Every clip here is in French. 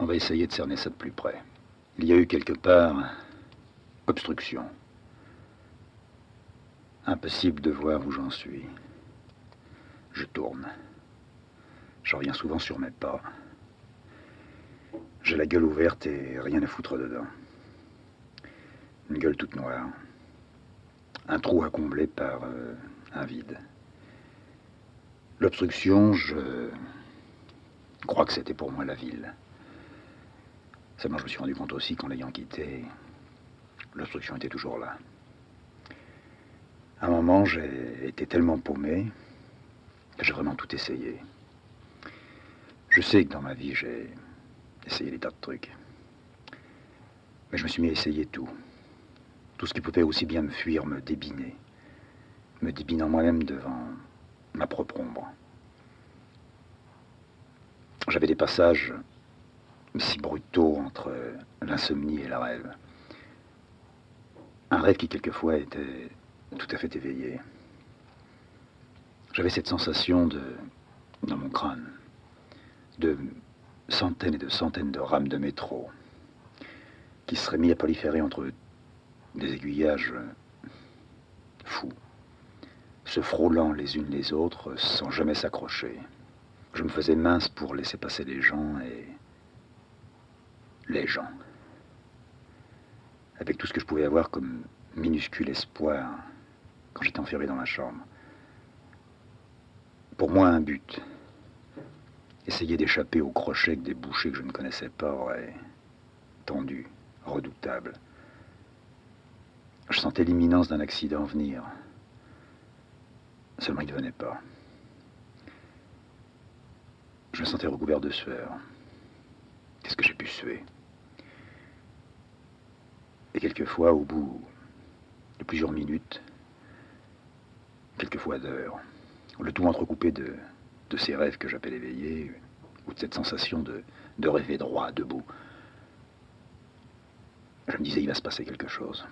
On va essayer de cerner ça de plus près. Il y a eu quelque part obstruction. Impossible de voir où j'en suis. Je tourne. Je reviens souvent sur mes pas. J'ai la gueule ouverte et rien à foutre dedans. Une gueule toute noire. Un trou à combler par un vide. L'obstruction, je crois que c'était pour moi la ville. Seulement, je me suis rendu compte aussi qu'en l'ayant quitté, l'obstruction était toujours là. À un moment, j'ai été tellement paumé que j'ai vraiment tout essayé. Je sais que dans ma vie, j'ai essayé des tas de trucs. Mais je me suis mis à essayer tout. Tout ce qui pouvait aussi bien me fuir, me débiner. Me débinant moi-même devant ma propre ombre. J'avais des passages si brutaux entre l'insomnie et le rêve. Un rêve qui, quelquefois, était tout à fait éveillé. J'avais cette sensation dans mon crâne, de centaines et de centaines de rames de métro qui se seraient mis à proliférer entre des aiguillages fous, se frôlant les unes les autres sans jamais s'accrocher. Je me faisais mince pour laisser passer les gens et les gens. Avec tout ce que je pouvais avoir comme minuscule espoir quand j'étais enfermé dans ma chambre. Pour moi, un but. Essayer d'échapper au crochet que des bouchers que je ne connaissais pas auraient tendu, redoutable. Je sentais l'imminence d'un accident venir. Seulement, il ne venait pas. Je me sentais recouvert de sueur. Qu'est-ce que j'ai pu suer? Et quelquefois, au bout de plusieurs minutes, quelquefois d'heures, le tout entrecoupé de ces rêves que j'appelle éveillés, ou de cette sensation de rêver droit, debout. Je me disais, il va se passer quelque chose.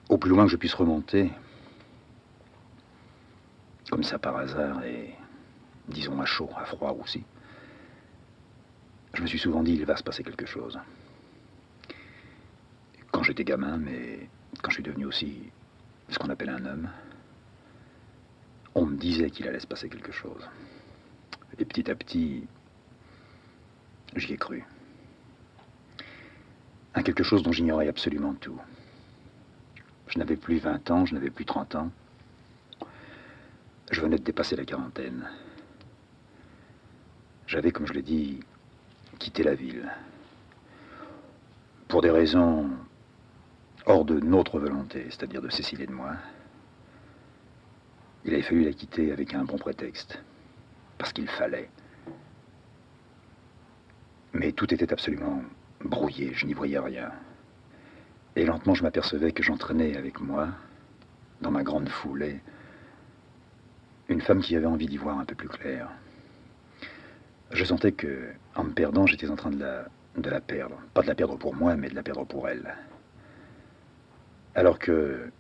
Au plus loin que je puisse remonter, comme ça par hasard, et disons à chaud, à froid aussi, je me suis souvent dit, il va se passer quelque chose. Quand j'étais gamin, mais quand je suis devenu aussi ce qu'on appelle un homme, on me disait qu'il allait se passer quelque chose. Et petit à petit, j'y ai cru. Un quelque chose dont j'ignorais absolument tout. Je n'avais plus 20 ans, je n'avais plus 30 ans. Je venais de dépasser la quarantaine. J'avais, comme je l'ai dit, quitté la ville. Pour des raisons hors de notre volonté, c'est-à-dire de Cécile et de moi. Il avait fallu la quitter avec un bon prétexte. Parce qu'il fallait. Mais tout était absolument brouillé, je n'y voyais rien. Et lentement, je m'apercevais que j'entraînais avec moi, dans ma grande foulée, une femme qui avait envie d'y voir un peu plus clair. Je sentais que, en me perdant, j'étais en train de la perdre. Pas de la perdre pour moi, mais de la perdre pour elle. Alors que,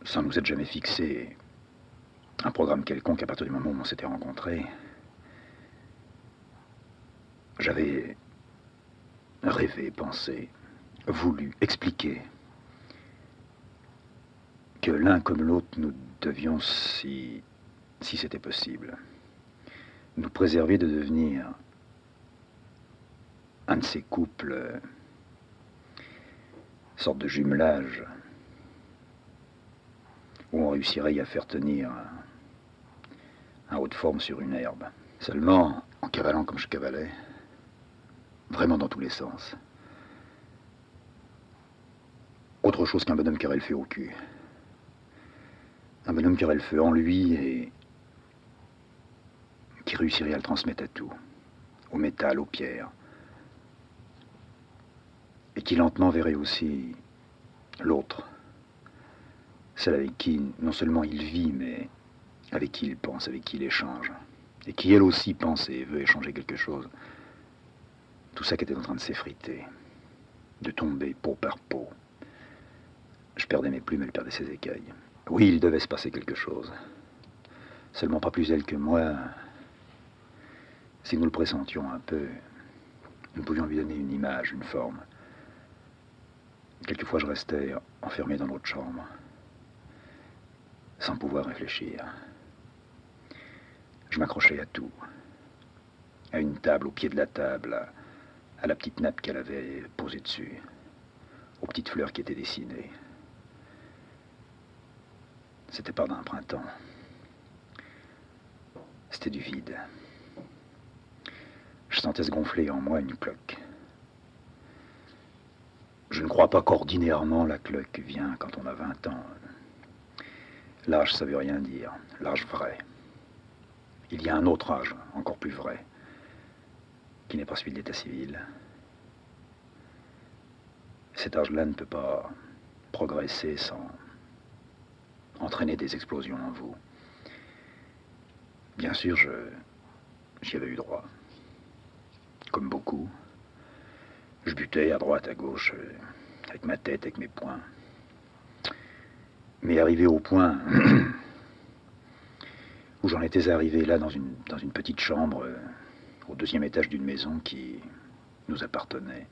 sans nous être jamais fixé un programme quelconque à partir du moment où on s'était rencontrés, j'avais rêvé, pensé, voulu, expliquer que l'un comme l'autre, nous devions, si c'était possible, nous préserver de devenir un de ces couples, sorte de jumelage, où on réussirait à faire tenir un haut de forme sur une herbe. Seulement, en cavalant comme je cavalais, vraiment dans tous les sens. Autre chose qu'un bonhomme qui aurait le feu au cul. Un bonhomme qui aurait le feu en lui et qui réussirait à le transmettre à tout. Au métal, aux pierres. Et qui lentement verrait aussi l'autre. Celle avec qui non seulement il vit, mais avec qui il pense, avec qui il échange. Et qui elle aussi pense et veut échanger quelque chose. Tout ça qui était en train de s'effriter. De tomber peau par peau. Je perdais mes plumes, elle perdait ses écailles. Oui, il devait se passer quelque chose. Seulement pas plus elle que moi. Si nous le pressentions un peu, nous pouvions lui donner une image, une forme. Quelquefois, je restais enfermé dans l'autre chambre, sans pouvoir réfléchir. Je m'accrochais à tout. À une table, au pied de la table, à la petite nappe qu'elle avait posée dessus, aux petites fleurs qui étaient dessinées. C'était pas d'un printemps. C'était du vide. Je sentais se gonfler en moi une cloque. Je ne crois pas qu'ordinairement la cloque vient quand on a 20 ans. L'âge, ça veut rien dire. L'âge vrai. Il y a un autre âge, encore plus vrai, qui n'est pas celui de l'état civil. Cet âge-là ne peut pas progresser sans entraîner des explosions en vous. Bien sûr, j'y avais eu droit. Comme beaucoup. Je butais à droite, à gauche, avec ma tête, avec mes poings. Mais arrivé au point où j'en étais arrivé là dans une petite chambre au 2e étage d'une maison qui nous appartenait.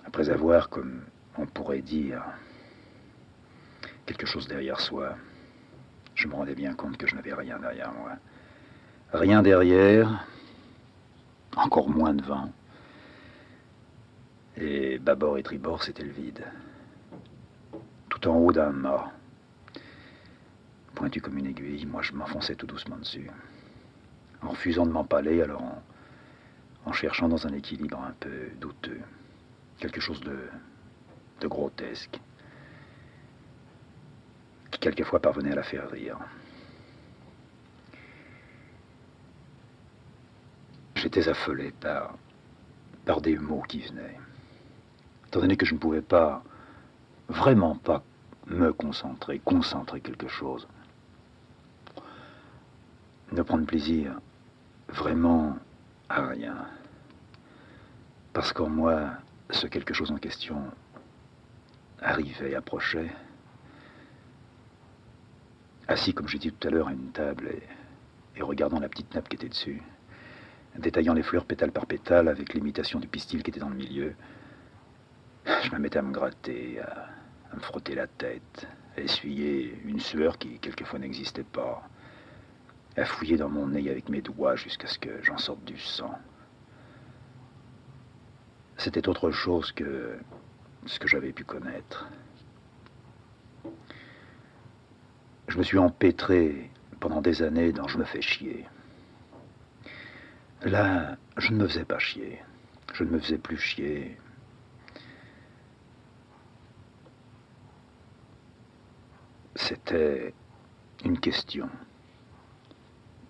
Après avoir, comme on pourrait dire, quelque chose derrière soi, je me rendais bien compte que je n'avais rien derrière moi. Rien derrière, encore moins devant. Et bâbord et tribord, c'était le vide. Tout en haut d'un mât, pointu comme une aiguille, moi je m'enfonçais tout doucement dessus. En refusant de m'empaler, alors en cherchant dans un équilibre un peu douteux, quelque chose de grotesque, qui quelquefois parvenait à la faire rire. J'étais affolé par des mots qui venaient. Étant donné que je ne pouvais pas, vraiment pas, me concentrer quelque chose. Ne prendre plaisir vraiment à rien. Parce qu'en moi, ce quelque chose en question arrivait, approchait. Assis, comme j'ai dit tout à l'heure, à une table et regardant la petite nappe qui était dessus, détaillant les fleurs pétale par pétale avec l'imitation du pistil qui était dans le milieu, je me mettais à me gratter, à me frotter la tête, à essuyer une sueur qui quelquefois n'existait pas, à fouiller dans mon nez avec mes doigts jusqu'à ce que j'en sorte du sang. C'était autre chose que ce que j'avais pu connaître. Je me suis empêtré pendant des années dans Je me fais chier. Là, je ne me faisais pas chier. Je ne me faisais plus chier. C'était une question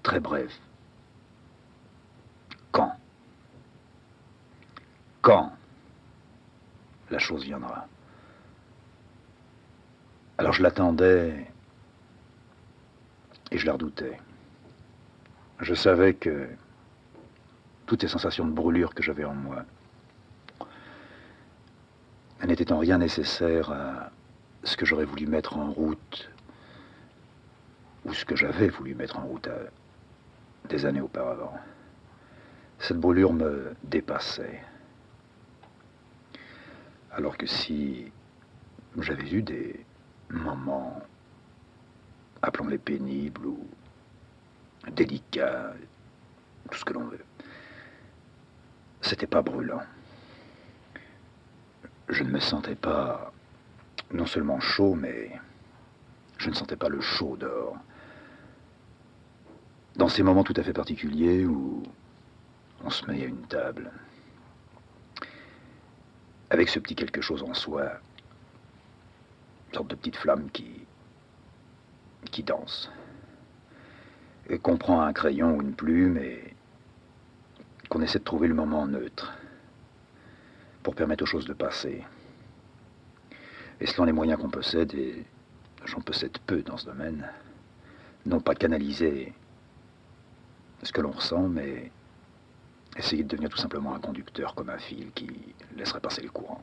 très brève. Quand? Quand la chose viendra? Alors je l'attendais et je la redoutais. Je savais que toutes ces sensations de brûlure que j'avais en moi n'étaient en rien nécessaires à ce que j'aurais voulu mettre en route, ou ce que j'avais voulu mettre en route des années auparavant. Cette brûlure me dépassait. Alors que si j'avais eu des moments, appelons-les pénibles ou délicats, tout ce que l'on veut, c'était pas brûlant. Je ne me sentais pas non seulement chaud, mais je ne sentais pas le chaud dehors. Dans ces moments tout à fait particuliers où on se met à une table, avec ce petit quelque chose en soi, une sorte de petite flamme qui danse, et qu'on prend un crayon ou une plume et qu'on essaie de trouver le moment neutre pour permettre aux choses de passer. Et selon les moyens qu'on possède, et j'en possède peu dans ce domaine, non pas canaliser ce que l'on ressent, mais essayer de devenir tout simplement un conducteur comme un fil qui laisserait passer le courant.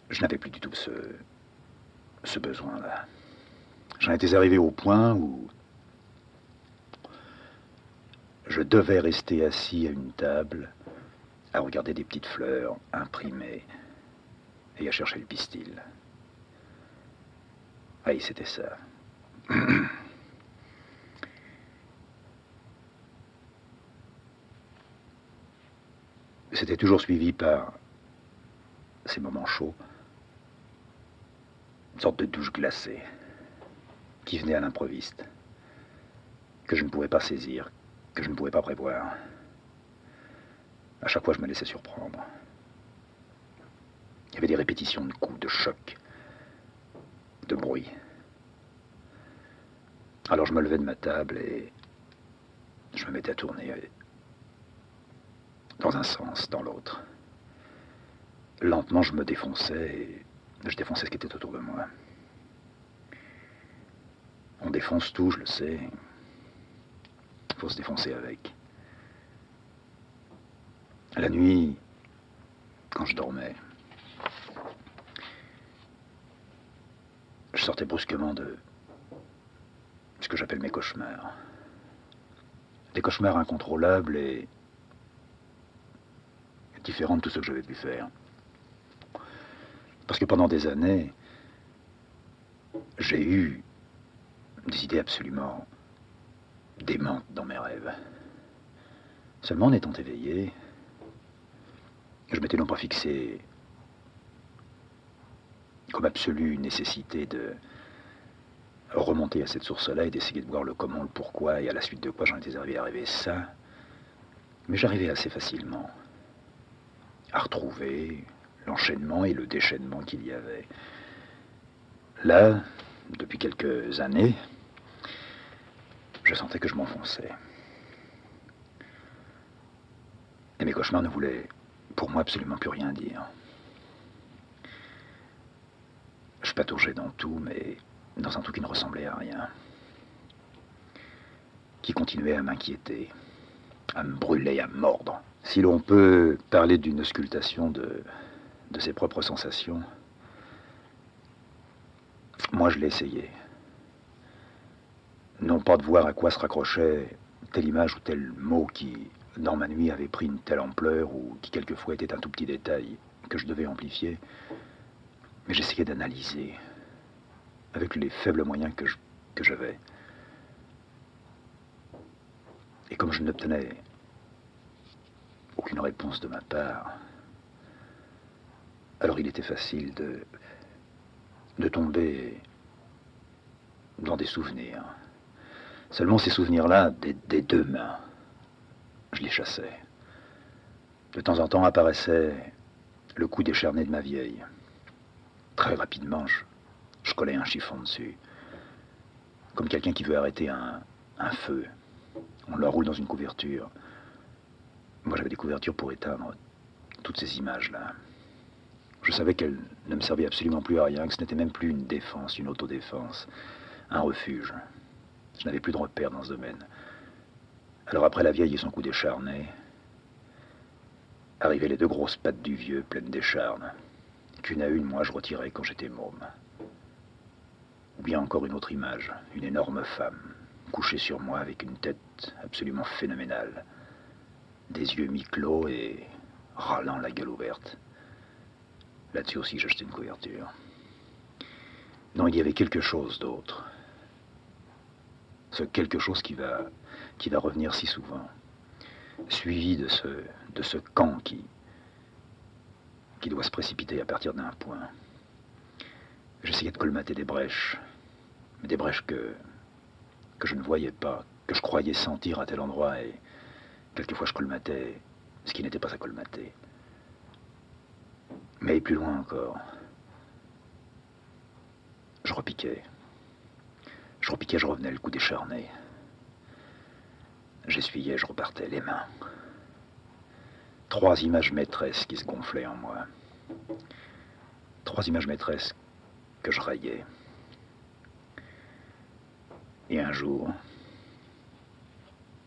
Je n'avais plus du tout ce besoin-là. J'en étais arrivé au point où je devais rester assis à une table, à regarder des petites fleurs imprimées et à chercher le pistil. Oui, c'était ça. C'était toujours suivi par ces moments chauds, une sorte de douche glacée qui venait à l'improviste, que je ne pouvais pas saisir, que je ne pouvais pas prévoir. À chaque fois, je me laissais surprendre. Il y avait des répétitions de coups, de chocs, de bruit. Alors je me levais de ma table et je me mettais à tourner dans un sens, dans l'autre. Lentement, je me défonçais et je défonçais ce qui était autour de moi. On défonce tout, je le sais. Il faut se défoncer avec. La nuit, quand je dormais, je sortais brusquement de ce que j'appelle mes cauchemars. Des cauchemars incontrôlables et différents de tout ce que j'avais pu faire. Parce que pendant des années, j'ai eu des idées absolument démentes dans mes rêves. Seulement en étant éveillé, je m'étais non pas fixé comme absolue nécessité de remonter à cette source-là et d'essayer de voir le comment, le pourquoi, et à la suite de quoi j'en étais arrivé à rêver ça. Mais j'arrivais assez facilement à retrouver l'enchaînement et le déchaînement qu'il y avait. Là, depuis quelques années, je sentais que je m'enfonçais. Et mes cauchemars ne voulaient, pour moi, absolument plus rien dire. Je pataugeais dans tout, mais dans un tout qui ne ressemblait à rien. Qui continuait à m'inquiéter, à me brûler, à me mordre. Si l'on peut parler d'une auscultation de ses propres sensations, moi je l'ai essayé. Non pas de voir à quoi se raccrochait telle image ou tel mot qui, dans ma nuit, avait pris une telle ampleur ou qui quelquefois était un tout petit détail que je devais amplifier, mais j'essayais d'analyser avec les faibles moyens que j'avais. Et comme je n'obtenais aucune réponse de ma part, alors il était facile de tomber dans des souvenirs. Seulement ces souvenirs-là, des deux mains, je les chassais. De temps en temps apparaissait le cou décharné de ma vieille. Très rapidement, je collais un chiffon dessus. Comme quelqu'un qui veut arrêter un feu. On le roule dans une couverture. Moi, j'avais des couvertures pour éteindre toutes ces images-là. Je savais qu'elles ne me servaient absolument plus à rien, que ce n'était même plus une défense, une autodéfense, un refuge. Je n'avais plus de repères dans ce domaine. Alors après la vieille et son coup décharné, arrivaient les deux grosses pattes du vieux, pleines d'écharnes, qu'une à une, moi, je retirais quand j'étais môme. Ou bien encore une autre image, une énorme femme, couchée sur moi avec une tête absolument phénoménale, des yeux mi-clos et râlant la gueule ouverte. Là-dessus aussi, j'achetais une couverture. Non, il y avait quelque chose d'autre. Ce quelque chose qui va revenir si souvent, suivi de ce camp qui doit se précipiter à partir d'un point. J'essayais de colmater des brèches, mais des brèches que je ne voyais pas, que je croyais sentir à tel endroit, et quelquefois je colmatais ce qui n'était pas à colmater. Mais plus loin encore, je repiquais. Je revenais, le coup décharné. J'essuyais, je repartais, les mains. 3 images maîtresses qui se gonflaient en moi. 3 images maîtresses que je rayais. Et un jour,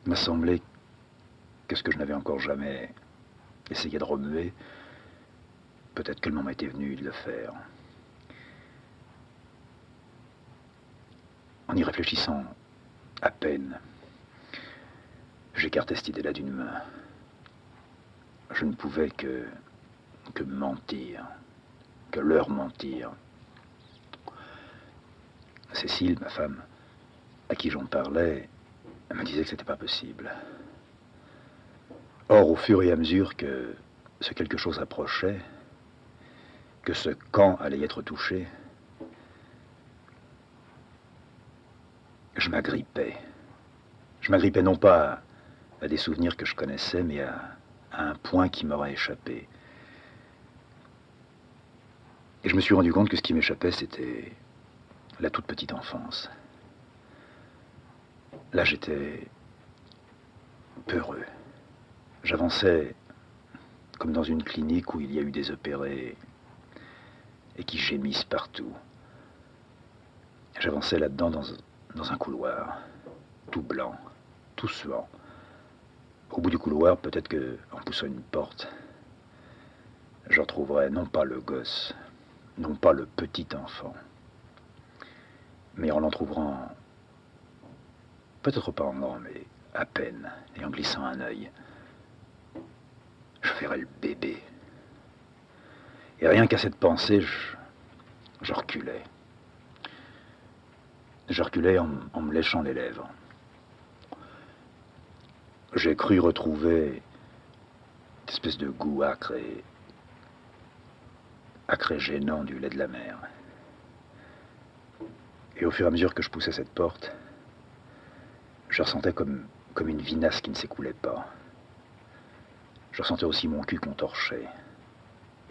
il m'a semblé que ce que je n'avais encore jamais essayé de remuer, peut-être que le moment était venu de le faire. En y réfléchissant à peine, J'écartais cette idée-là d'une main. Je ne pouvais que mentir, que leur mentir. Cécile, ma femme, à qui j'en parlais, me disait que c'était pas possible. Or, au fur et à mesure que ce quelque chose approchait, que ce camp allait être touché, je m'agrippais. Je m'agrippais non pas à des souvenirs que je connaissais, mais à un point qui m'aurait échappé. Et je me suis rendu compte que ce qui m'échappait, c'était la toute petite enfance. Là, j'étais peureux. J'avançais comme dans une clinique où il y a eu des opérés et qui gémissent partout. J'avançais là-dedans dans un couloir, tout blanc, tout suant. Au bout du couloir, peut-être qu'en poussant une porte, je retrouverais non pas le gosse, non pas le petit enfant, mais en l'entr'ouvrant, peut-être pas en grand, mais à peine, et en glissant un œil, je verrais le bébé. Et rien qu'à cette pensée, je reculais. Je reculais en me léchant les lèvres. J'ai cru retrouver une espèce de goût acre et gênant du lait de la mer. Et au fur et à mesure que je poussais cette porte, je ressentais comme une vinasse qui ne s'écoulait pas. Je ressentais aussi mon cul qu'on torchait,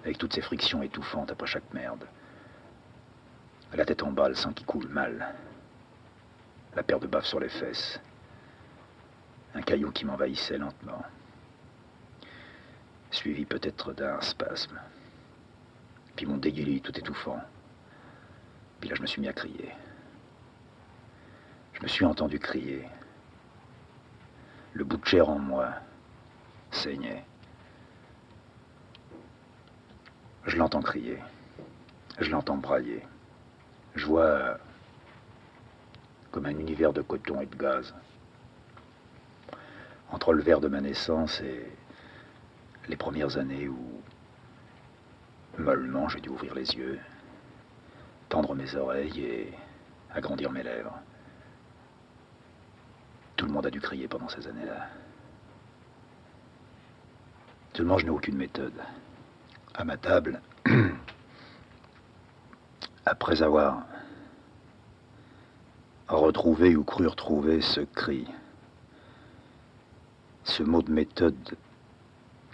avec toutes ces frictions étouffantes après chaque merde. La tête en bas, le sang qui coule mal. La paire de baffes sur les fesses. Un caillou qui m'envahissait lentement. Suivi peut-être d'un spasme. Puis mon dégueulis tout étouffant. Puis là, je me suis mis à crier. Je me suis entendu crier. Le bout de chair en moi saignait. Je l'entends crier. Je l'entends brailler. Je vois comme un univers de coton et de gaz. Entre le verre de ma naissance et les premières années où, mollement, j'ai dû ouvrir les yeux, tendre mes oreilles et agrandir mes lèvres. Tout le monde a dû crier pendant ces années-là. Seulement, je n'ai aucune méthode. À ma table, après avoir retrouvé ou cru retrouver ce cri, ce mot de méthode,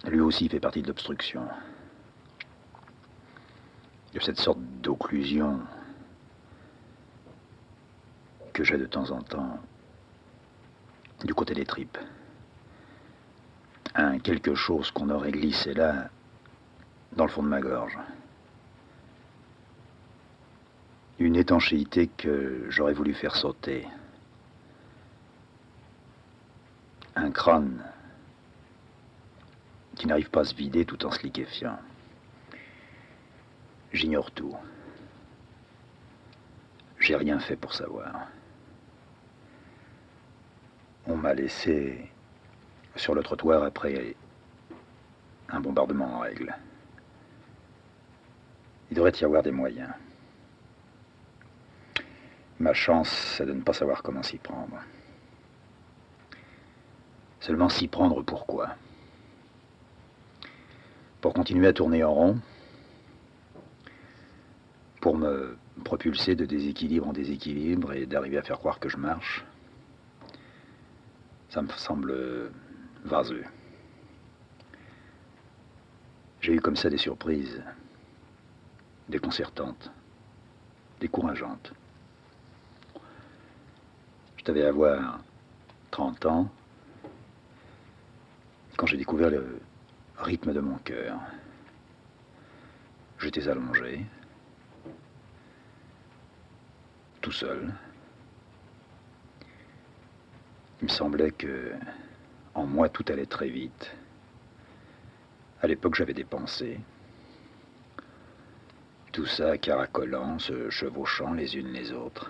lui aussi fait partie de l'obstruction. De cette sorte d'occlusion que j'ai de temps en temps du côté des tripes. Un quelque chose qu'on aurait glissé là, dans le fond de ma gorge. Une étanchéité que j'aurais voulu faire sauter. Un crâne qui n'arrive pas à se vider tout en se liquéfiant. J'ignore tout. J'ai rien fait pour savoir. On m'a laissé sur le trottoir après un bombardement en règle. Il devrait y avoir des moyens. Ma chance, c'est de ne pas savoir comment s'y prendre. Seulement s'y prendre pourquoi? Pour continuer à tourner en rond, pour me propulser de déséquilibre en déséquilibre et d'arriver à faire croire que je marche. Ça me semble vaseux. J'ai eu comme ça des surprises déconcertantes, décourageantes. Je devais avoir 30 ans quand j'ai découvert le rythme de mon cœur. J'étais allongé, tout seul. Il me semblait que en moi tout allait très vite. À l'époque, j'avais des pensées. Tout ça caracolant, se chevauchant les unes les autres.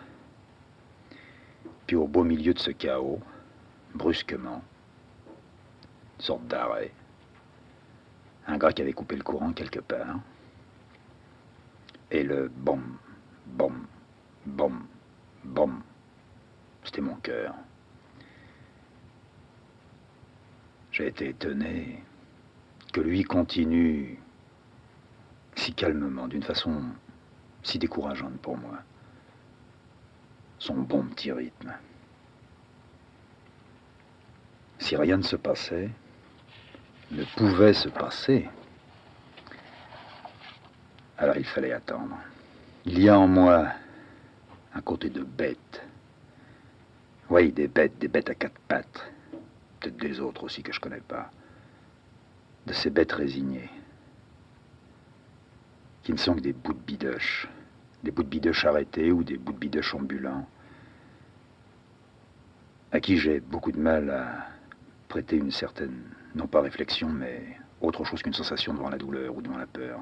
Puis au beau milieu de ce chaos, brusquement, une sorte d'arrêt. Un gars qui avait coupé le courant quelque part. Et le bom, bom, bom, bom, c'était mon cœur. J'ai été étonné que lui continue si calmement, d'une façon si décourageante pour moi. Son bon petit rythme. Si rien ne se passait, ne pouvait se passer, alors il fallait attendre. Il y a en moi un côté de bête. Oui, des bêtes à quatre pattes. Peut-être des autres aussi que je connais pas. De ces bêtes résignées. Qui ne sont que des bouts de bidoche. Des bouts de bidoche arrêtés ou des bouts de bidoche ambulants. À qui j'ai beaucoup de mal à prêter une certaine, non pas réflexion, mais autre chose qu'une sensation devant la douleur ou devant la peur.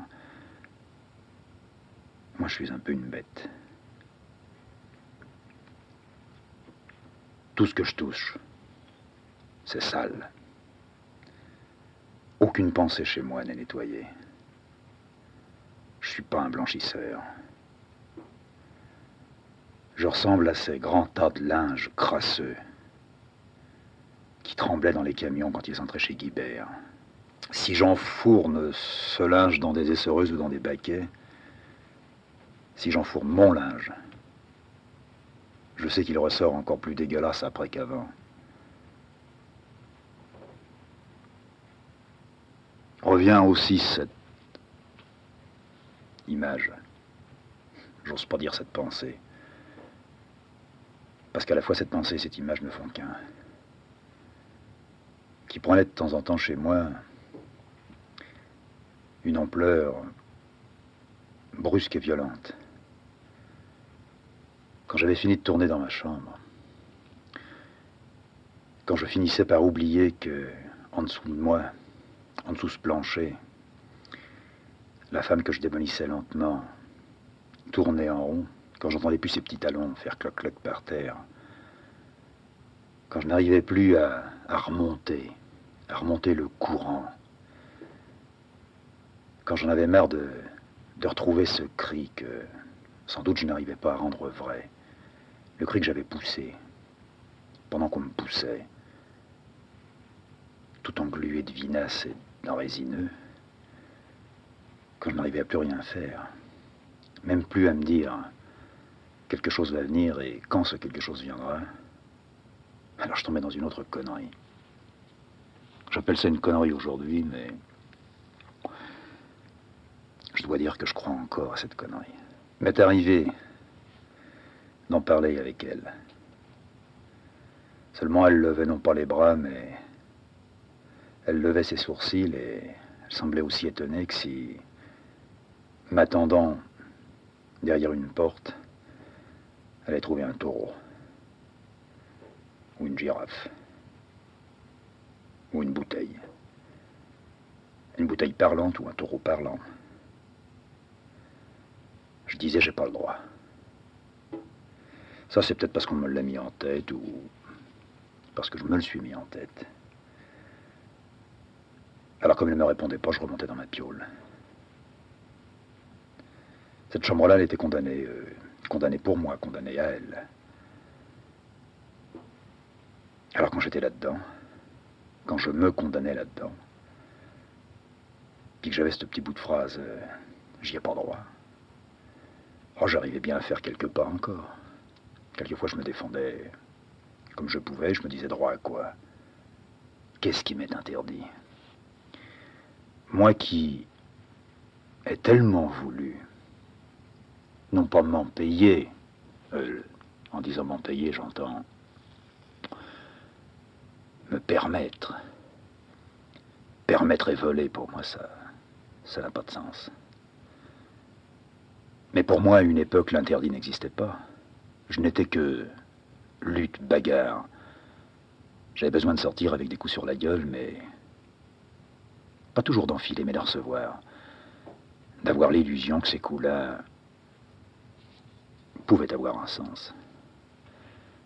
Moi, je suis un peu une bête. Tout ce que je touche, c'est sale. Aucune pensée chez moi n'est nettoyée. Je suis pas un blanchisseur. Je ressemble à ces grands tas de linge crasseux qui tremblaient dans les camions quand ils entraient chez Guibert. Si j'enfourne ce linge dans des essoreuses ou dans des baquets, si j'enfourne mon linge, je sais qu'il ressort encore plus dégueulasse après qu'avant. Revient aussi cette image, j'ose pas dire cette pensée, parce qu'à la fois cette pensée et cette image ne font qu'un, qui prenait de temps en temps chez moi une ampleur brusque et violente. Quand j'avais fini de tourner dans ma chambre, quand je finissais par oublier que, en dessous de moi, en dessous ce plancher, la femme que je démolissais lentement tournait en rond, quand j'entendais plus ses petits talons faire cloc-cloc par terre, quand je n'arrivais plus à remonter le courant, quand j'en avais marre de retrouver ce cri que, sans doute, je n'arrivais pas à rendre vrai, le cri que j'avais poussé, pendant qu'on me poussait, tout englué de vinasse et de résineux, quand je n'arrivais à plus rien faire, même plus à me dire quelque chose va venir et quand ce quelque chose viendra, alors je tombais dans une autre connerie. J'appelle ça une connerie aujourd'hui, mais je dois dire que je crois encore à cette connerie. M'est arrivé d'en parler avec elle. Seulement elle levait non pas les bras, mais elle levait ses sourcils et elle semblait aussi étonnée que si, m'attendant derrière une porte, elle avait trouvé un taureau, ou une girafe, ou une bouteille. Une bouteille parlante ou un taureau parlant. Je disais, j'ai pas le droit. Ça, c'est peut-être parce qu'on me l'a mis en tête ou parce que je me le suis mis en tête. Alors, comme elle ne me répondait pas, je remontais dans ma piaule. Cette chambre-là, elle était condamnée, condamnée pour moi, condamnée à elle. Alors, quand j'étais là-dedans, quand je me condamnais là-dedans, puis que j'avais ce petit bout de phrase, j'y ai pas droit. Oh, j'arrivais bien à faire quelques pas encore. Quelquefois, je me défendais comme je pouvais, je me disais droit à quoi? Qu'est-ce qui m'est interdit? Moi qui ai tellement voulu, non pas m'en payer, en disant m'en payer, j'entends me permettre. Permettre et voler, pour moi, ça n'a pas de sens. Mais pour moi, à une époque, l'interdit n'existait pas. Je n'étais que lutte, bagarre. J'avais besoin de sortir avec des coups sur la gueule, mais pas toujours d'enfiler, mais de recevoir. D'avoir l'illusion que ces coups-là pouvaient avoir un sens.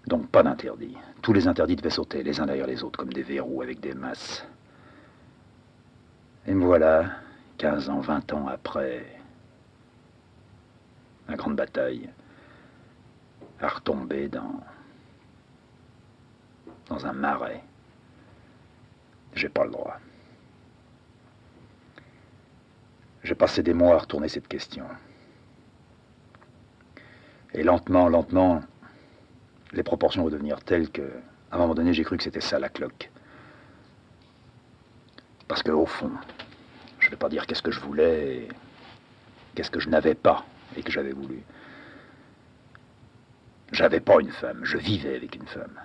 Donc pas d'interdit. Tous les interdits devaient sauter les uns derrière les autres, comme des verrous avec des masses. Et me voilà, 15 ans, 20 ans après la grande bataille, à retomber dans un marais. J'ai pas le droit. J'ai passé des mois à retourner cette question. Et lentement, lentement, les proportions vont devenir telles que, à un moment donné, j'ai cru que c'était ça la cloque. Parce qu'au fond, je ne vais pas dire qu'est-ce que je voulais, et qu'est-ce que je n'avais pas et que j'avais voulu. J'avais pas une femme, je vivais avec une femme.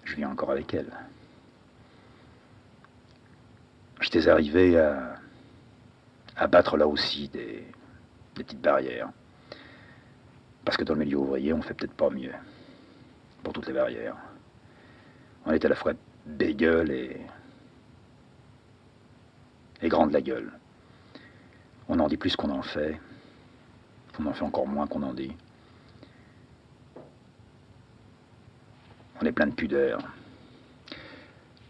Je vis encore avec elle. J'étais arrivé à battre là aussi des petites barrières. Parce que dans le milieu ouvrier, on fait peut-être pas mieux. Pour toutes les barrières. On est à la fois bégueule et grand de la gueule. On en dit plus qu'on en fait. On en fait encore moins qu'on en dit. On est plein de pudeur.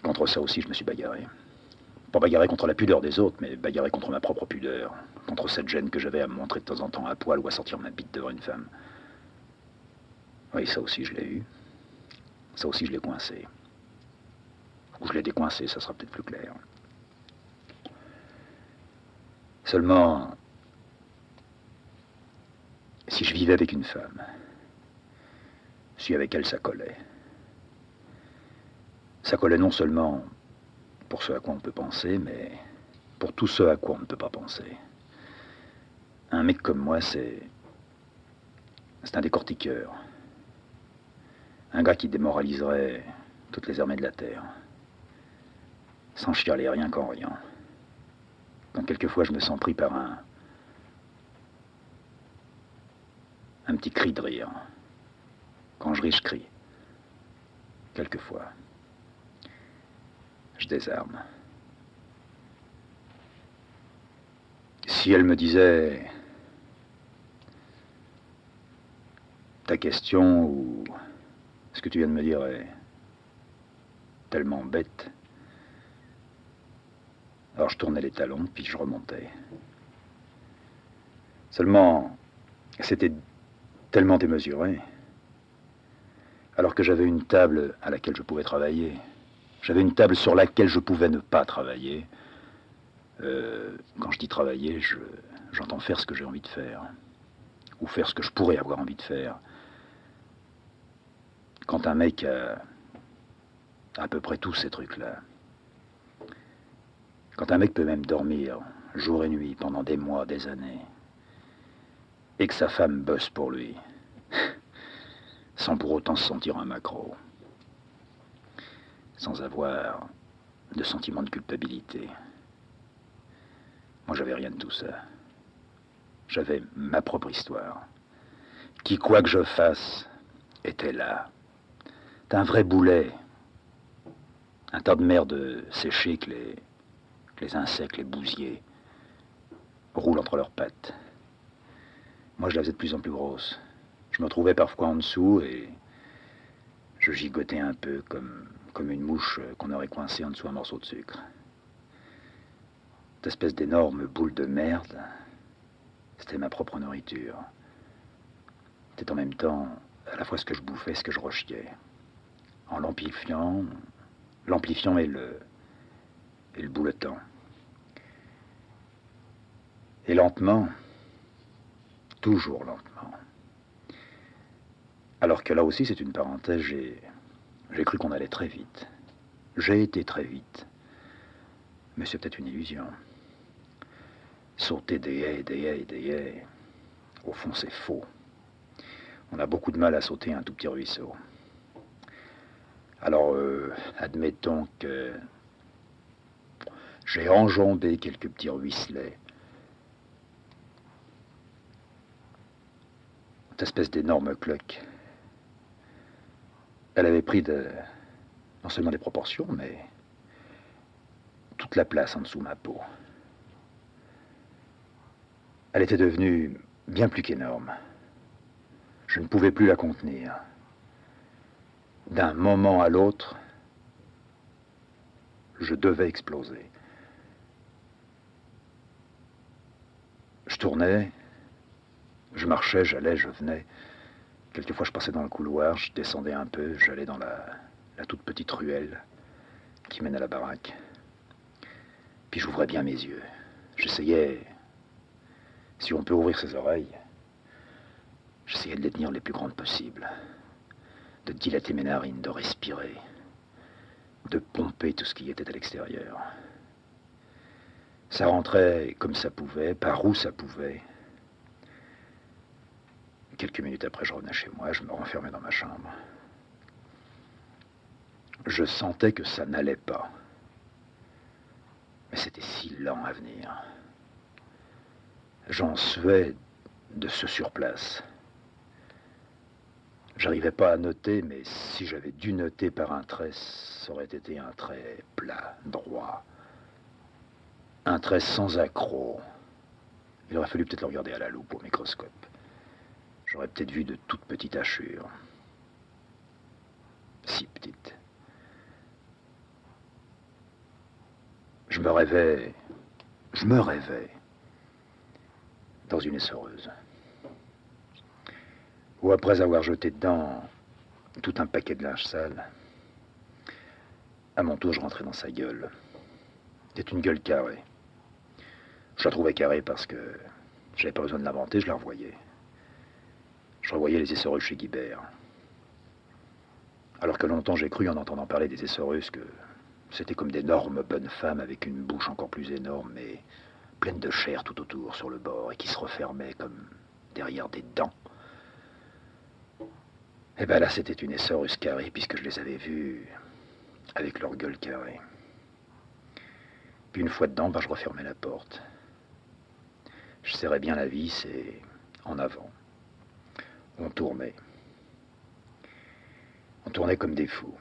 Contre ça aussi, je me suis bagarré. Pas bagarré contre la pudeur des autres, mais bagarré contre ma propre pudeur. Contre cette gêne que j'avais à me montrer de temps en temps à poil ou à sortir ma bite devant une femme. Oui, ça aussi, je l'ai eu. Ça aussi, je l'ai coincé. Ou je l'ai décoincé, ça sera peut-être plus clair. Seulement, si je vivais avec une femme, si avec elle ça collait. Ça collait non seulement pour ce à quoi on peut penser, mais pour tout ce à quoi on ne peut pas penser. Un mec comme moi, c'est un décortiqueur. Un gars qui démoraliserait toutes les armées de la Terre. Sans chialer, rien qu'en rien. Quand quelquefois je me sens pris par un petit cri de rire. Quand je ris, je crie. Quelquefois. Je désarme. Si elle me disait ta question ou ce que tu viens de me dire est tellement bête, alors je tournais les talons, puis je remontais. Seulement, c'était tellement démesuré. Alors que j'avais une table à laquelle je pouvais travailler. J'avais une table sur laquelle je pouvais ne pas travailler. Quand je dis travailler, j'entends faire ce que j'ai envie de faire. Ou faire ce que je pourrais avoir envie de faire. Quand un mec a à peu près tous ces trucs-là. Quand un mec peut même dormir jour et nuit pendant des mois, des années. Et que sa femme bosse pour lui. Sans pour autant se sentir un maquereau. Sans avoir de sentiment de culpabilité. Moi, j'avais rien de tout ça. J'avais ma propre histoire. Qui, quoi que je fasse, était là. T'as un vrai boulet. Un tas de merde séchée que les insectes, les bousiers, roulent entre leurs pattes. Moi, je la faisais de plus en plus grosse. Je me trouvais parfois en dessous et je gigotais un peu comme une mouche qu'on aurait coincée en dessous un morceau de sucre. Cette espèce d'énorme boule de merde, c'était ma propre nourriture. C'était en même temps à la fois ce que je bouffais, ce que je rechiais. En l'amplifiant et le bouletant. Et lentement, toujours lentement. Alors que là aussi, c'est une parenthèse, j'ai cru qu'on allait très vite. J'ai été très vite. Mais c'est peut-être une illusion. Sauter des haies, des haies, des haies, au fond, c'est faux. On a beaucoup de mal à sauter un tout petit ruisseau. Alors, admettons que j'ai enjambé quelques petits ruisselets. Cette espèce d'énorme cloque. Elle avait pris non seulement des proportions, mais toute la place en dessous de ma peau. Elle était devenue bien plus qu'énorme. Je ne pouvais plus la contenir. D'un moment à l'autre, je devais exploser. je tournais, je marchais, j'allais, je venais. Quelquefois, je passais dans le couloir, je descendais un peu, j'allais dans la toute petite ruelle qui mène à la baraque. Puis j'ouvrais bien mes yeux. J'essayais, si on peut ouvrir ses oreilles, j'essayais de les tenir les plus grandes possibles, de dilater mes narines, de respirer, de pomper tout ce qui était à l'extérieur. Ça rentrait comme ça pouvait, par où ça pouvait. Quelques minutes après, je revenais chez moi, je me renfermais dans ma chambre. Je sentais que ça n'allait pas. Mais c'était si lent à venir. J'en suais de ce surplace. J'arrivais pas à noter, mais si j'avais dû noter par un trait, ça aurait été un trait plat, droit. Un trait sans accroc. Il aurait fallu peut-être le regarder à la loupe, au microscope. J'aurais peut-être vu de toutes petites hachures. Si petites. Je me rêvais dans une essoreuse. Ou après avoir jeté dedans tout un paquet de linge sale, à mon tour, je rentrais dans sa gueule. C'était une gueule carrée. Je la trouvais carrée parce que j'avais pas besoin de l'inventer, je la revoyais. Je revoyais les essoreuses chez Guibert. Alors que longtemps j'ai cru, en entendant parler des essoreuses, que c'était comme d'énormes bonnes femmes avec une bouche encore plus énorme, mais pleine de chair tout autour, sur le bord, et qui se refermait comme derrière des dents. Et ben là, c'était une essoreuse carrée, puisque je les avais vues avec leur gueule carrée. Puis une fois dedans, ben, je refermais la porte. Je serrais bien la vis et en avant. On tournait. On tournait comme des fous.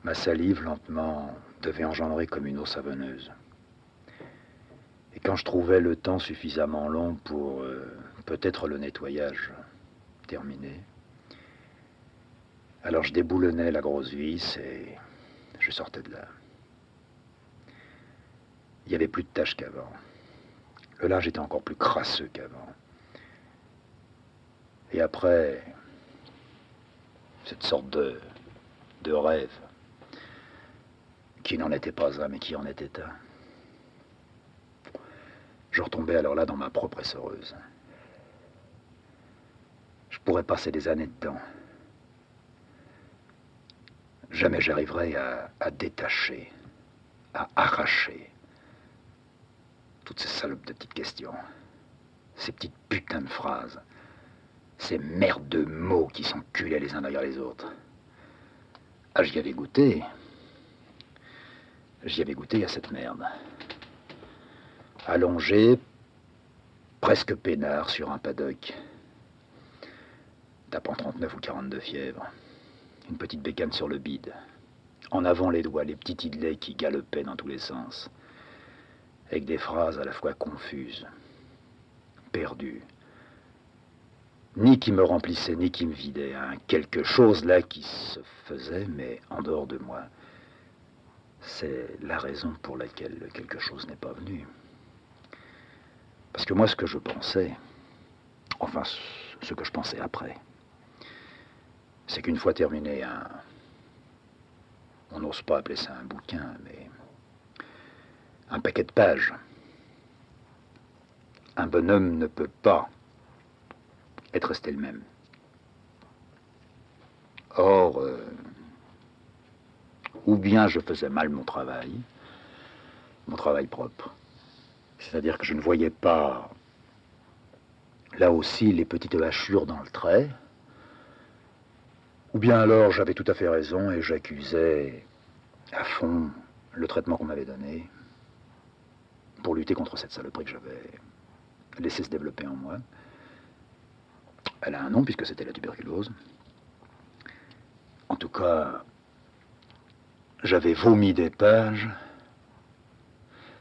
Ma salive, lentement, devait engendrer comme une eau savonneuse. Et quand je trouvais le temps suffisamment long pour peut-être le nettoyage terminé, alors je déboulonnais la grosse vis et je sortais de là. Il n'y avait plus de taches qu'avant. Le linge était encore plus crasseux qu'avant. Et après, cette sorte de rêve, qui n'en était pas un, mais qui en était un. Je retombais alors là dans ma propre essoreuse. Je pourrais passer des années dedans. Jamais j'arriverai à détacher, à arracher toutes ces salopes de petites questions, ces petites putains de phrases, ces merdes de mots qui sont culés les uns derrière les autres. Ah, j'y avais goûté. J'y avais goûté à cette merde. Allongé, presque peinard sur un paddock, tapant 39 ou 42 fièvre, une petite bécane sur le bide, en avant les doigts, les petits idlets qui galopaient dans tous les sens, avec des phrases à la fois confuses, perdues, ni qui me remplissaient, ni qui me vidaient, hein. Quelque chose là qui se faisait, mais en dehors de moi. C'est la raison pour laquelle quelque chose n'est pas venu. Parce que moi, ce que je pensais, enfin, ce que je pensais après, c'est qu'une fois terminé on n'ose pas appeler ça un bouquin, mais un paquet de pages, un bonhomme ne peut pas être resté le même. Or, ou bien je faisais mal mon travail propre, c'est-à-dire que je ne voyais pas, là aussi, les petites hachures dans le trait, ou bien alors j'avais tout à fait raison et j'accusais à fond le traitement qu'on m'avait donné pour lutter contre cette saloperie que j'avais laissé se développer en moi. Elle a un nom puisque c'était la tuberculose. En tout cas, j'avais vomi des pages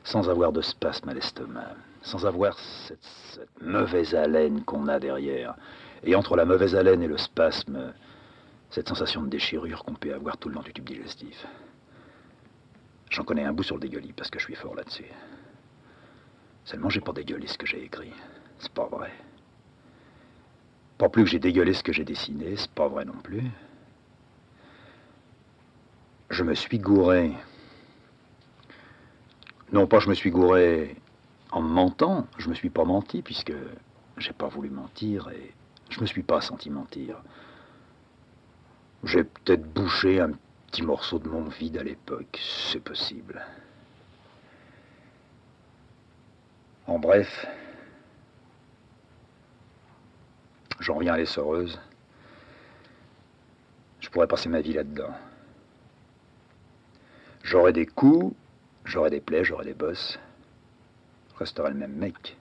sans avoir de spasme à l'estomac, sans avoir cette mauvaise haleine qu'on a derrière. Et entre la mauvaise haleine et le spasme, cette sensation de déchirure qu'on peut avoir tout le long du tube digestif. J'en connais un bout sur le dégueulis parce que je suis fort là-dessus. Seulement, j'ai pas dégueulé ce que j'ai écrit. C'est pas vrai. Pas plus que j'ai dégueulé ce que j'ai dessiné, c'est pas vrai non plus. Je me suis gouré. Non pas je me suis gouré en me mentant, je me suis pas menti, puisque j'ai pas voulu mentir et je me suis pas senti mentir. J'ai peut-être bouché un petit morceau de mon vide à l'époque, c'est possible. En bref, j'en reviens à l'essoreuse. Je pourrais passer ma vie là-dedans. J'aurais des coups, j'aurais des plaies, j'aurais des bosses. Je resterais le même mec.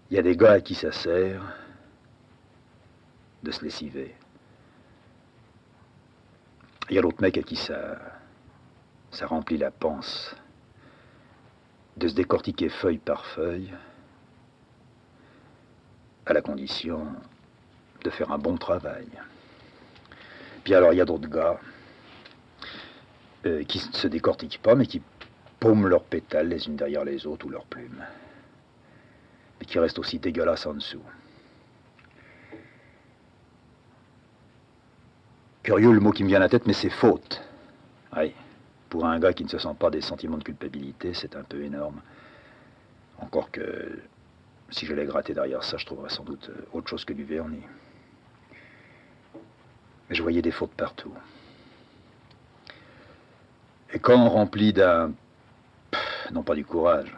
Il y a des gars à qui ça sert de se lessiver. Il y a d'autres mecs à qui ça remplit la panse de se décortiquer feuille par feuille, à la condition de faire un bon travail. Puis alors, il y a d'autres gars qui ne se décortiquent pas, mais qui paument leurs pétales les unes derrière les autres ou leurs plumes, mais qui restent aussi dégueulasses en dessous. Curieux le mot qui me vient à la tête, mais c'est faute. Oui, pour un gars qui ne se sent pas des sentiments de culpabilité, c'est un peu énorme. Encore que, si j'allais gratter derrière ça, je trouverais sans doute autre chose que du vernis. Mais je voyais des fautes partout. Et quand on remplit d'un... non pas du courage,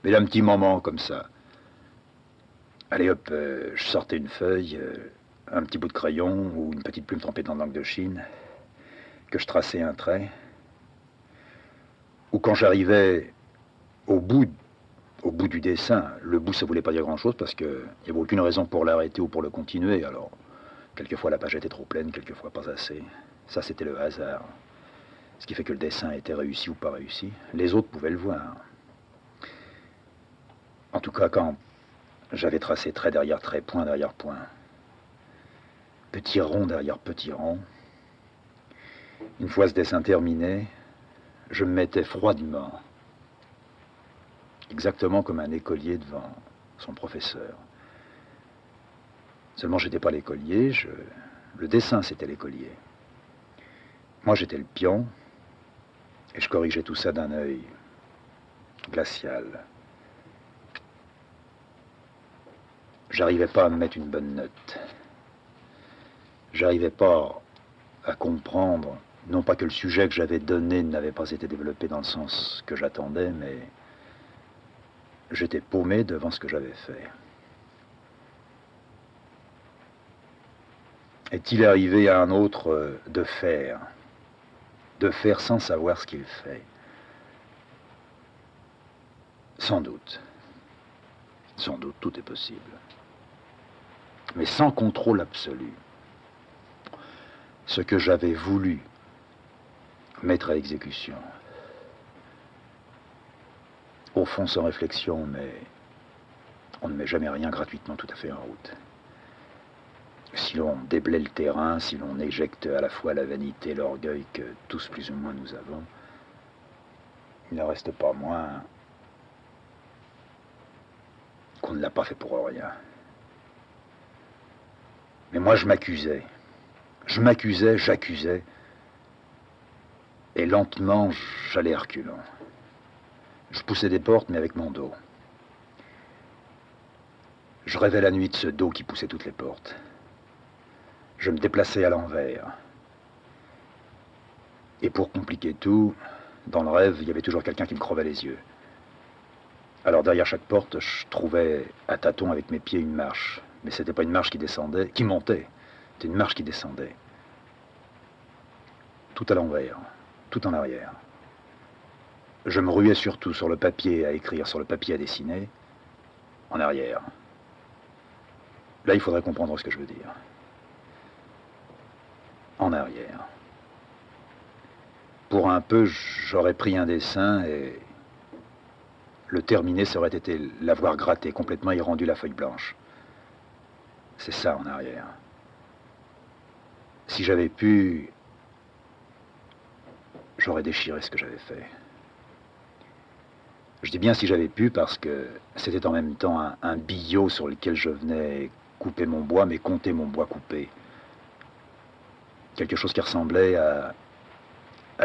mais d'un petit moment comme ça, allez hop, je sortais une feuille, un petit bout de crayon ou une petite plume trempée dans l'encre de Chine, que je traçais un trait, ou quand j'arrivais au bout du dessin, le bout ça voulait pas dire grand-chose parce qu'il n'y avait aucune raison pour l'arrêter ou pour le continuer, alors quelquefois la page était trop pleine, quelquefois pas assez. Ça c'était le hasard. Ce qui fait que le dessin était réussi ou pas réussi. Les autres pouvaient le voir. En tout cas, quand j'avais tracé trait derrière trait, point derrière point, petit rond derrière petit rond, une fois ce dessin terminé, je me mettais froidement, exactement comme un écolier devant son professeur. Seulement, j'étais pas l'écolier, le dessin, c'était l'écolier. Moi, j'étais le pion, et je corrigeais tout ça d'un œil glacial. J'arrivais pas à me mettre une bonne note. J'arrivais pas à comprendre, non pas que le sujet que j'avais donné n'avait pas été développé dans le sens que j'attendais, mais j'étais paumé devant ce que j'avais fait. Est-il arrivé à un autre de faire sans savoir ce qu'il fait? Sans doute, tout est possible. Mais sans contrôle absolu. Ce que j'avais voulu mettre à exécution, au fond sans réflexion, mais on ne met jamais rien gratuitement tout à fait en route. Si l'on déblaye le terrain, si l'on éjecte à la fois la vanité et l'orgueil que tous plus ou moins nous avons, il ne reste pas moins qu'on ne l'a pas fait pour rien. Mais moi je m'accusais, j'accusais, et lentement j'allais à reculons. Je poussais des portes, mais avec mon dos. Je rêvais la nuit de ce dos qui poussait toutes les portes. Je me déplaçais à l'envers. Et pour compliquer tout, dans le rêve, il y avait toujours quelqu'un qui me crevait les yeux. Alors derrière chaque porte, je trouvais à tâtons avec mes pieds une marche. Mais c'était pas une marche qui descendait, qui montait. C'était une marche qui descendait. Tout à l'envers, tout en arrière. Je me ruais surtout sur le papier à écrire, sur le papier à dessiner, en arrière. Là, il faudrait comprendre ce que je veux dire. En arrière. Pour un peu, j'aurais pris un dessin et le terminer, ça aurait été l'avoir gratté complètement et rendu la feuille blanche. C'est ça, en arrière. Si j'avais pu, j'aurais déchiré ce que j'avais fait. Je dis bien si j'avais pu parce que c'était en même temps un billot sur lequel je venais couper mon bois, mais compter mon bois coupé. Quelque chose qui ressemblait à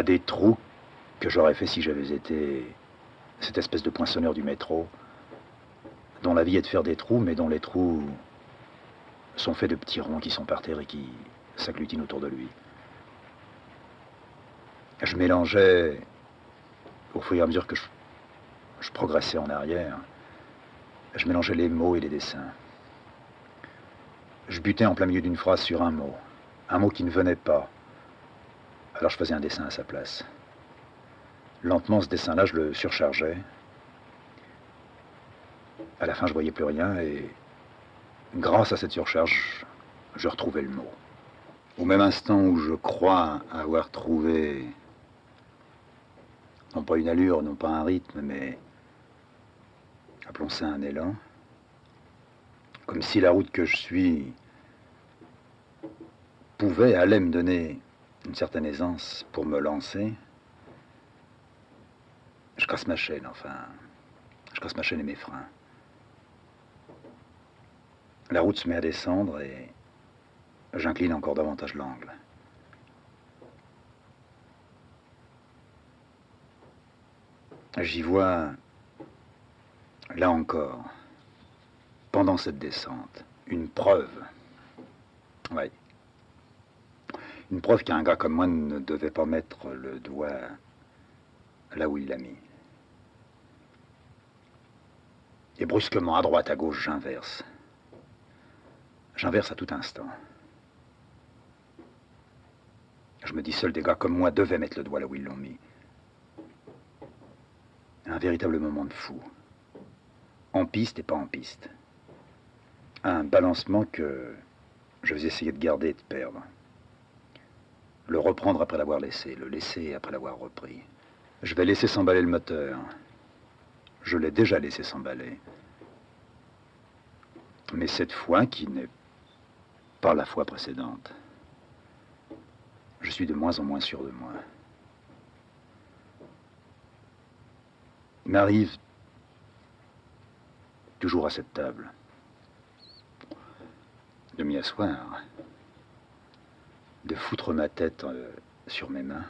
des trous que j'aurais fait si j'avais été cette espèce de poinçonneur du métro, dont la vie est de faire des trous, mais dont les trous sont faits de petits ronds qui sont par terre et qui s'agglutinent autour de lui. Je mélangeais, au fur et à mesure que je progressais en arrière, je mélangeais les mots et les dessins. Je butais en plein milieu d'une phrase sur un mot qui ne venait pas. Alors je faisais un dessin à sa place. Lentement, ce dessin-là, je le surchargeais. À la fin, je voyais plus rien et grâce à cette surcharge, je retrouvais le mot. Au même instant où je crois avoir trouvé, non pas une allure, non pas un rythme, mais appelons ça un élan, comme si la route que je suis allait me donner une certaine aisance pour me lancer, je casse ma chaîne, enfin, je casse ma chaîne et mes freins. La route se met à descendre et j'incline encore davantage l'angle. J'y vois, là encore, pendant cette descente, une preuve. Oui. Une preuve qu'un gars comme moi ne devait pas mettre le doigt là où il l'a mis. Et brusquement, à droite, à gauche, j'inverse. J'inverse à tout instant. Je me dis, seuls des gars comme moi devaient mettre le doigt là où ils l'ont mis. Un véritable moment de fou. En piste et pas en piste. Un balancement que je vais essayer de garder et de perdre. Le reprendre après l'avoir laissé, le laisser après l'avoir repris. Je vais laisser s'emballer le moteur. Je l'ai déjà laissé s'emballer. Mais cette fois, qui n'est pas la fois précédente, je suis de moins en moins sûr de moi. Il m'arrive, toujours à cette table, de m'y asseoir, de foutre ma tête sur mes mains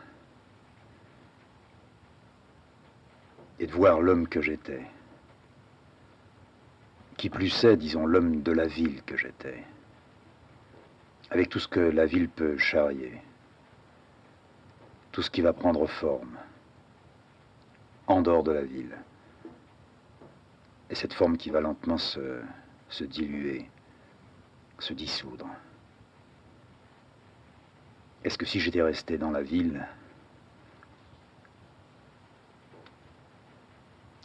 et de voir l'homme que j'étais. Qui plus est, disons, l'homme de la ville que j'étais. Avec tout ce que la ville peut charrier. Tout ce qui va prendre forme. En dehors de la ville. Et cette forme qui va lentement se diluer. Se dissoudre. Est-ce que si j'étais resté dans la ville,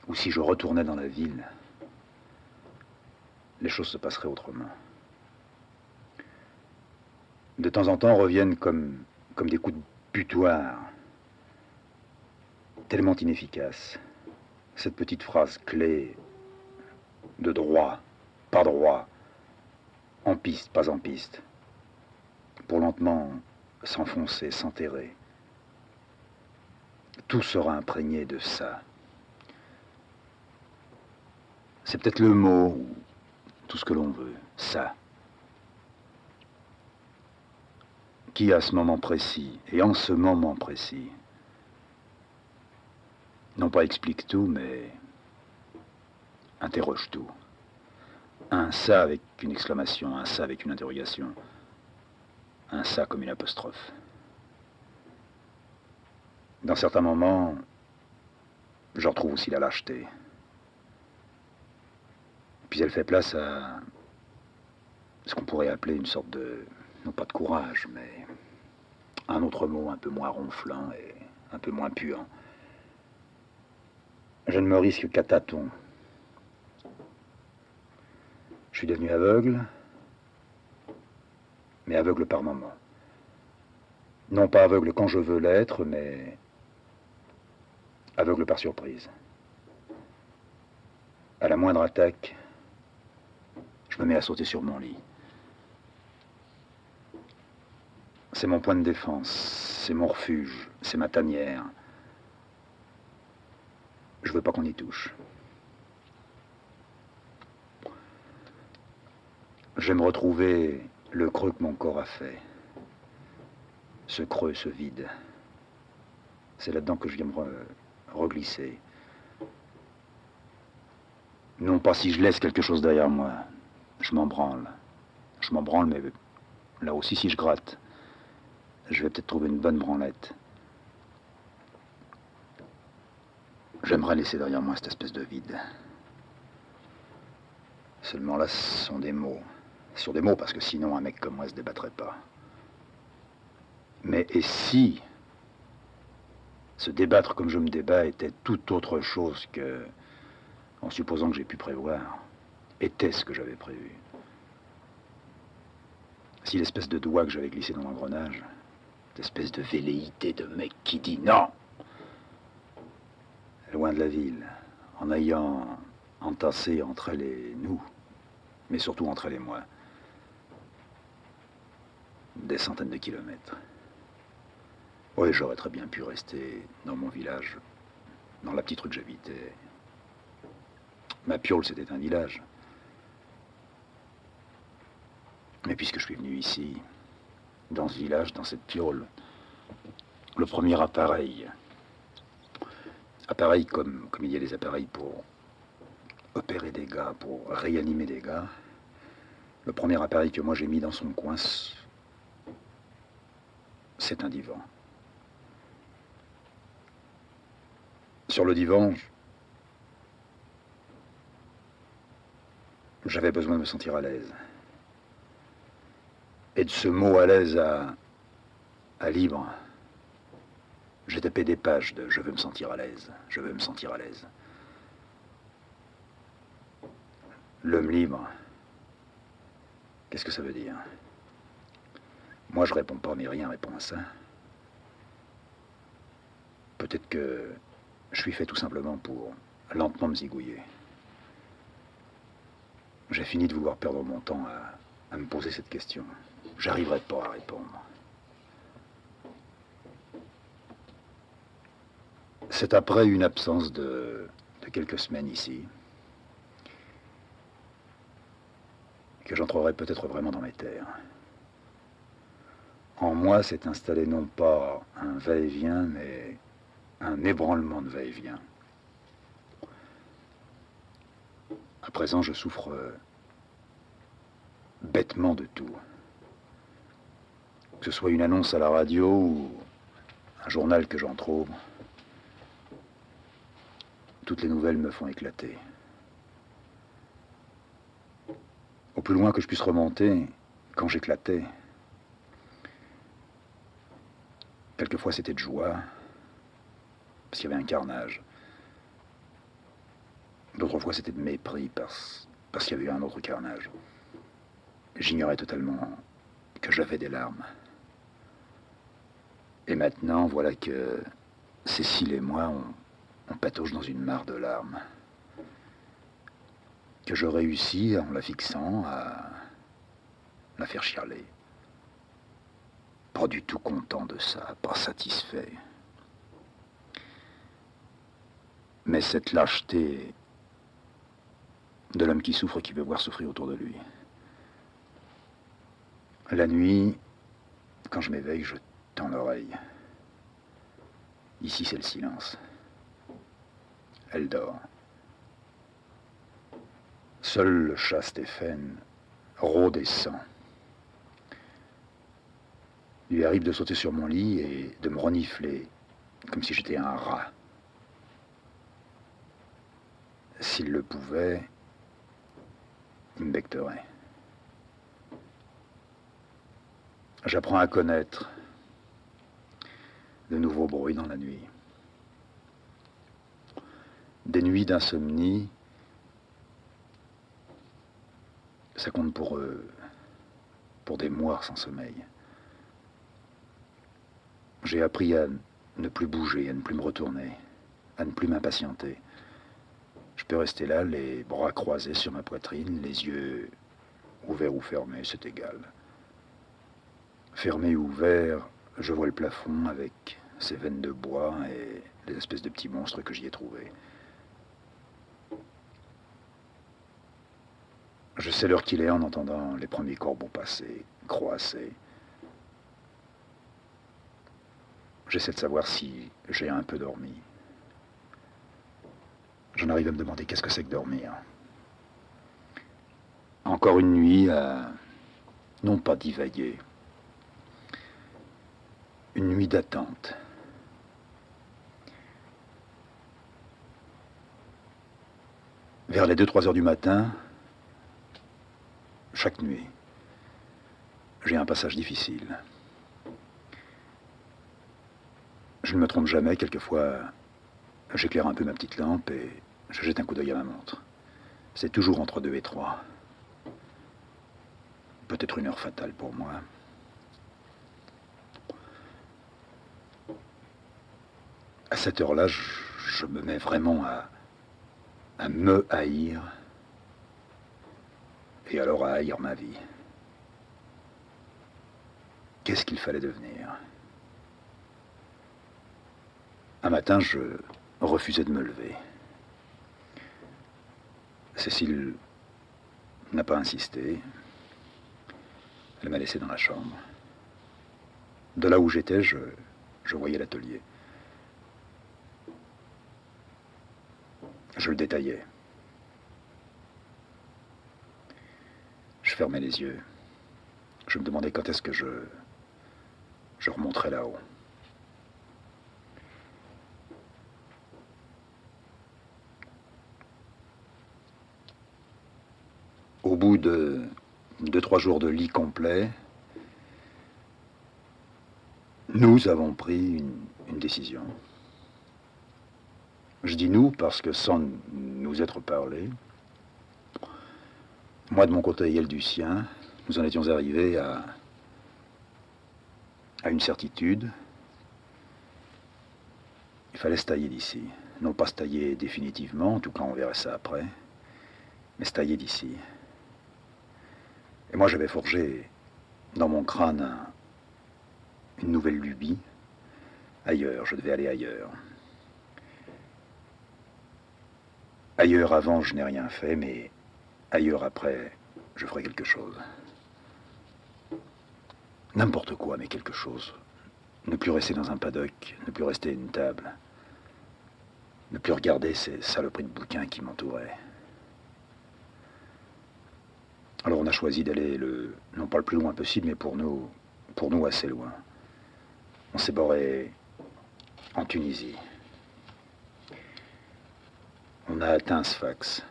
ou si je retournais dans la ville, les choses se passeraient autrement. De temps en temps reviennent comme des coups de butoir, tellement inefficaces. Cette petite phrase clé de droit, pas droit, en piste, pas en piste, pour lentement s'enfoncer, s'enterrer. Tout sera imprégné de ça. C'est peut-être le mot, ou tout ce que l'on veut, ça. Qui à ce moment précis, et en ce moment précis, non pas explique tout, mais interroge tout. Un ça avec une exclamation, un ça avec une interrogation, un ça comme une apostrophe. Dans certains moments, je retrouve aussi la lâcheté. Puis elle fait place à ce qu'on pourrait appeler une sorte de, non pas de courage, mais un autre mot un peu moins ronflant et un peu moins puant. Je ne me risque qu'à tâtons. Je suis devenu aveugle, mais aveugle par moments. Non pas aveugle quand je veux l'être, mais aveugle par surprise. À la moindre attaque, je me mets à sauter sur mon lit. C'est mon point de défense, c'est mon refuge, c'est ma tanière. Je veux pas qu'on y touche. J'aime retrouver le creux que mon corps a fait. Ce creux, ce vide. C'est là-dedans que je viens me reglisser. Non pas si je laisse quelque chose derrière moi. Je m'en branle. Je m'en branle, mais là aussi, si je gratte, je vais peut-être trouver une bonne branlette. J'aimerais laisser derrière moi cette espèce de vide. Seulement là, ce sont des mots. Ce sont des mots parce que sinon, un mec comme moi se débattrait pas. Mais et si se débattre comme je me débats était tout autre chose que, en supposant que j'ai pu prévoir, était ce que j'avais prévu. Si l'espèce de doigt que j'avais glissé dans l'engrenage, cette espèce de velléité de mec qui dit non, loin de la ville, en ayant entassé entre elle et nous, mais surtout entre elle et moi, des centaines de kilomètres. Oui, j'aurais très bien pu rester dans mon village, dans la petite rue que j'habitais. Ma Piole, c'était un village. Mais puisque je suis venu ici, dans ce village, dans cette Piole, le premier appareil comme il y a des appareils pour opérer des gars, pour réanimer des gars, le premier appareil que moi j'ai mis dans son coin, c'est un divan. Sur le divan, j'avais besoin de me sentir à l'aise. Et de ce mot à l'aise à libre, j'ai tapé des pages de je veux me sentir à l'aise, je veux me sentir à l'aise. L'homme libre, qu'est-ce que ça veut dire? Moi je réponds pas, mais rien répond à ça. Peut-être que je suis fait tout simplement pour lentement me zigouiller. J'ai fini de vouloir perdre mon temps à me poser cette question. J'arriverai pas à répondre. C'est après une absence de quelques semaines ici que j'entrerai peut-être vraiment dans mes terres. En moi s'est installé non pas un va-et-vient, mais un ébranlement de va-et-vient. À présent, je souffre bêtement de tout. Que ce soit une annonce à la radio ou un journal que j'en trouve, toutes les nouvelles me font éclater. Au plus loin que je puisse remonter, quand j'éclatais, quelquefois c'était de joie, parce qu'il y avait un carnage. D'autres fois c'était de mépris, parce qu'il y avait eu un autre carnage. J'ignorais totalement que j'avais des larmes. Et maintenant, voilà que Cécile et moi, on patauge dans une mare de larmes. Que je réussis, en la fixant, à la faire chialer. Pas du tout content de ça, pas satisfait. Mais cette lâcheté de l'homme qui souffre, qui veut voir souffrir autour de lui. La nuit, quand je m'éveille, je tends l'oreille. Ici, c'est le silence. Elle dort. Seul le chat Stéphane rôde et sent. Il lui arrive de sauter sur mon lit et de me renifler, comme si j'étais un rat. S'il le pouvait, il me becterait. J'apprends à connaître de nouveaux bruits dans la nuit. Des nuits d'insomnie, ça compte pour des mois sans sommeil. J'ai appris à ne plus bouger, à ne plus me retourner, à ne plus m'impatienter. Je peux rester là, les bras croisés sur ma poitrine, les yeux ouverts ou fermés, c'est égal. Fermés ou ouverts, je vois le plafond avec ses veines de bois et les espèces de petits monstres que j'y ai trouvés. Je sais l'heure qu'il est en entendant les premiers corbeaux passer, croasser. J'essaie de savoir si j'ai un peu dormi. J'en arrive à me demander qu'est-ce que c'est que dormir. Encore une nuit à, non pas divaguer, une nuit d'attente. Vers les 2-3 heures du matin, chaque nuit, j'ai un passage difficile. Je ne me trompe jamais, quelquefois, j'éclaire un peu ma petite lampe et je jette un coup d'œil à ma montre. C'est toujours entre 2 et 3. Peut-être une heure fatale pour moi. À cette heure-là, je me mets vraiment à me haïr. Et alors à haïr ma vie. Qu'est-ce qu'il fallait devenir? Un matin, je refusais de me lever. Cécile n'a pas insisté. Elle m'a laissé dans la chambre. De là où j'étais, je voyais l'atelier. Je le détaillais. Je fermais les yeux. Je me demandais quand est-ce que je remonterais là-haut. Au bout de 2-3 jours de lit complet, nous avons pris une décision. Je dis nous parce que sans nous être parlé, moi de mon côté et elle du sien, nous en étions arrivés à une certitude. Il fallait se tailler d'ici. Non pas se tailler définitivement, en tout cas on verrait ça après, mais se tailler d'ici. Et moi j'avais forgé dans mon crâne une nouvelle lubie. Ailleurs, je devais aller ailleurs. Ailleurs avant, je n'ai rien fait, mais ailleurs après, je ferai quelque chose. N'importe quoi, mais quelque chose. Ne plus rester dans un paddock, ne plus rester à une table. Ne plus regarder ces saloperies de bouquins qui m'entouraient. Alors on a choisi d'aller non pas le plus loin possible, mais pour nous assez loin. On s'est barré en Tunisie. On a atteint Sfax.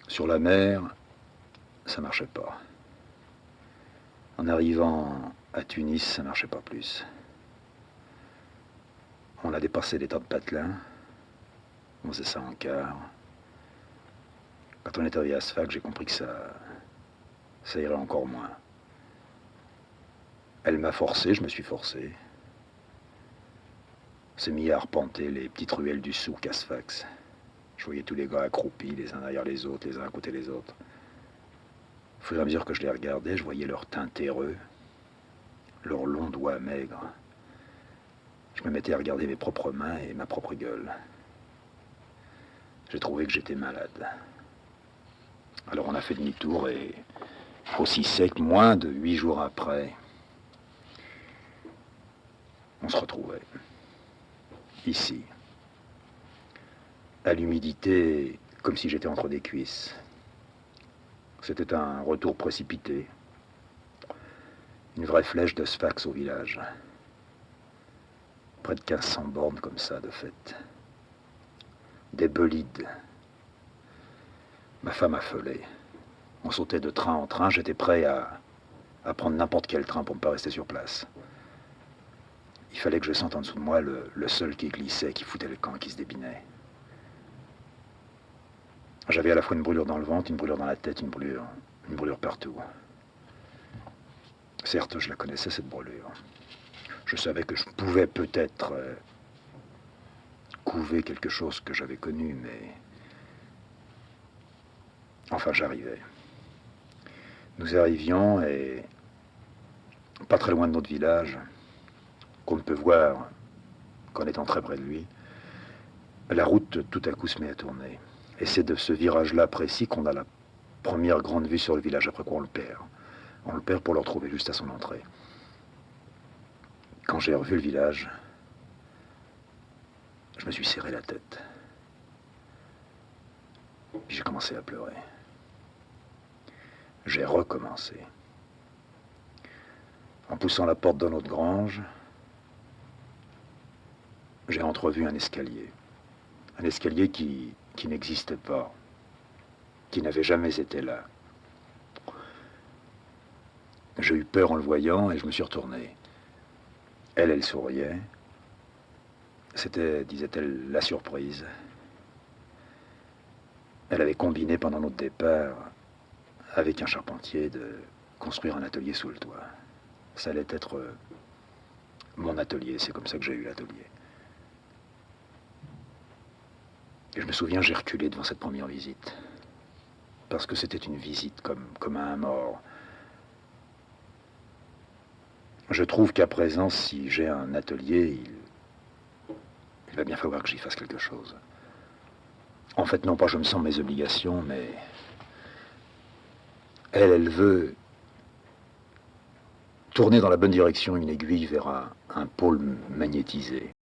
Sur la mer, ça marchait pas. En arrivant à Tunis, ça marchait pas plus. On a dépassé des tas de patelins. On faisait ça en quart. Quand on est arrivé à Sfax, j'ai compris que ça irait encore moins. Elle m'a forcé, je me suis forcé. On s'est mis à arpenter les petites ruelles du souk à Sfax. Je voyais tous les gars accroupis, les uns derrière les autres, les uns à côté des autres. Au fur et à mesure que je les regardais, je voyais leur teint terreux, leurs longs doigts maigres. Je me mettais à regarder mes propres mains et ma propre gueule. J'ai trouvé que j'étais malade. Alors on a fait demi-tour et, aussi sec, moins de 8 jours après, on se retrouvait. Ici. À l'humidité, comme si j'étais entre des cuisses. C'était un retour précipité. Une vraie flèche de Sfax au village. Près de 1500 bornes comme ça, de fait. Des bolides. Ma femme affolée. On sautait de train en train, j'étais prêt à prendre n'importe quel train pour ne pas rester sur place. Il fallait que je sente en dessous de moi le sol qui glissait, qui foutait le camp, qui se débinait. J'avais à la fois une brûlure dans le ventre, une brûlure dans la tête, une brûlure partout. Certes, je la connaissais, cette brûlure. Je savais que je pouvais peut-être couver quelque chose que j'avais connu, mais... Enfin, j'arrivais. Nous arrivions et... pas très loin de notre village, qu'on ne peut voir qu'en étant très près de lui, la route tout à coup se met à tourner. Et c'est de ce virage-là précis qu'on a la première grande vue sur le village, après quoi on le perd. On le perd pour le retrouver juste à son entrée. Quand j'ai revu le village, je me suis serré la tête. Puis j'ai commencé à pleurer. J'ai recommencé. En poussant la porte de notre grange, j'ai entrevu un escalier. Un escalier qui n'existait pas, qui n'avait jamais été là. J'ai eu peur en le voyant et je me suis retourné. Elle souriait. C'était, disait-elle, la surprise. Elle avait combiné pendant notre départ avec un charpentier de construire un atelier sous le toit. Ça allait être mon atelier, c'est comme ça que j'ai eu l'atelier. Et je me souviens, j'ai reculé devant cette première visite. Parce que c'était une visite comme à un mort. Je trouve qu'à présent, si j'ai un atelier, il va bien falloir que j'y fasse quelque chose. En fait, non pas je me sens mes obligations, mais elle veut tourner dans la bonne direction une aiguille vers un pôle magnétisé.